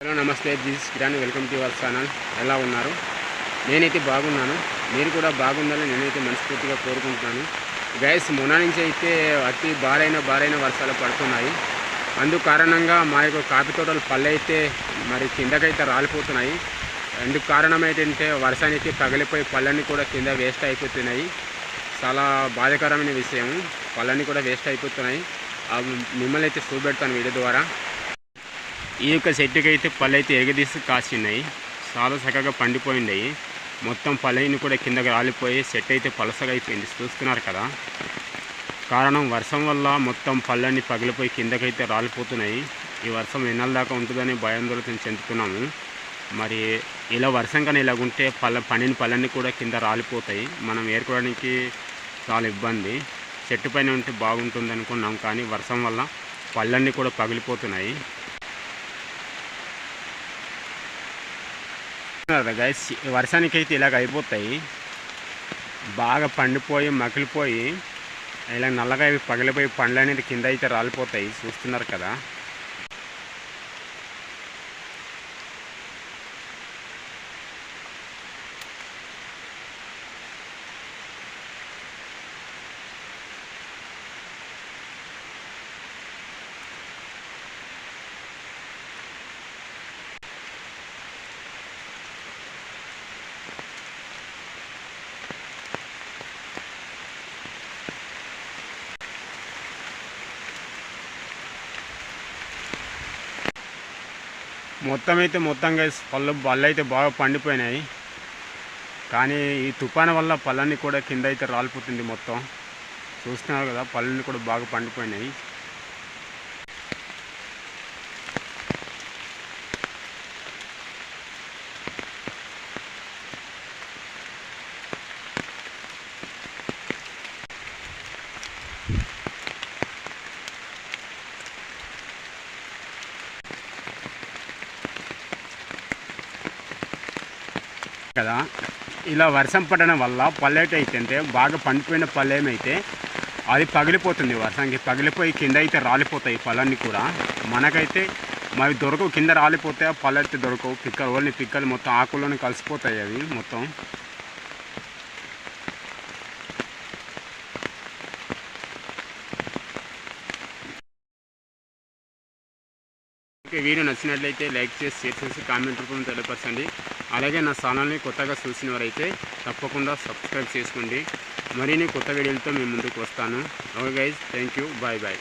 Hello నమస్తే, this Kiran. Welcome to our channel. ఎలా ఉన్నారు? నేనైతే బాగున్నాను. మీరు కూడా బాగుండాలని నేనైతే మనస్ఫూర్తిగా కోరుకుంటున్నాను. గైస్, మొన్న నుంచి అయితే అతి భారైన వర్షాలు పడుతున్నాయి. అందుకు కారణంగా మా యొక్క కాఫీ తోటల పళ్ళు అయితే మరి కిందకైతే రాలిపోతున్నాయి. అందుకు కారణం ఏంటంటే వర్షానికి పగిలిపోయి పళ్ళన్నీ కూడా కింద వేస్ట్ అయిపోతున్నాయి. చాలా బాధాకరమైన విషయం. పళ్ళన్నీ కూడా వేస్ట్ అయిపోతున్నాయి. మిమ్మల్ని అయితే చూపెడతాను వీడియో ద్వారా. ఈ యొక్క చెట్టుకి అయితే పళ్ళు అయితే ఎరగదీసి కాసినాయి. చాలా చక్కగా పండిపోయినాయి. మొత్తం పళ్ళని కూడా కిందకి రాలిపోయి చెట్టు అయితే పలసగా అయిపోయింది. చూస్తున్నారు కదా. కారణం వర్షం వల్ల మొత్తం పళ్ళన్నీ పగిలిపోయి కిందకైతే రాలిపోతున్నాయి. ఈ వర్షం ఎన్నాళ్ళ దాకా ఉంటుందని భయాందోళన చెందుతున్నాము. మరి ఇలా వర్షం కానీ ఇలాగుంటే పండిన పళ్ళన్నీ కూడా కింద రాలిపోతాయి. మనం ఏరుకోవడానికి చాలా ఇబ్బంది. చెట్టు పైన ఉంటే బాగుంటుంది అనుకున్నాం, కానీ వర్షం వల్ల పళ్ళన్నీ కూడా పగిలిపోతున్నాయి. గైస్, వర్షానికి అయితే ఇలాగ అయిపోతాయి. బాగా పండిపోయి మకిలిపోయి ఇలా నల్లగా పగిలిపోయి పండ్లు అనేది కింద అయితే రాలిపోతాయి. చూస్తున్నారు కదా. మొత్తం గైస్, పళ్ళు అయితే బాగా పండిపోయినాయి. కానీ ఈ తుఫాను వల్ల పళ్ళన్నీ కూడా కింద అయితే రాలిపోతుంది. మొత్తం చూస్తున్నారు కదా, పళ్ళన్నీ కూడా బాగా పండిపోయినాయి. కదా, ఇలా వర్షం పడడం వల్ల పళ్ళేటి అయితే బాగా పండిపోయిన పళ్ళేమైతే అది పగిలిపోతుంది. వర్షానికి పగిలిపోయి కింద అయితే రాలిపోతాయి పళ్ళన్నీ కూడా. మనకైతే మరి దొరకవు, కింద రాలిపోతే పళ్ళైతే దొరకవు. ఓన్లీ పిక్కలు మొత్తం ఆకుల్లోనే కలిసిపోతాయి అవి మొత్తం. వీడియో నచ్చినట్లయితే లైక్ చేసి, షేర్ చేసి, కామెంట్ రూపంలో తెలియపరచండి. అలాగే నా ఛానల్ని కొత్తగా చూసిన వారైతే తప్పకుండా సబ్స్క్రైబ్ చేసుకోండి. మరిన్ని కొత్త వీడియోలతో మేము ముందుకు వస్తాను. Okay guys, thank you, bye bye.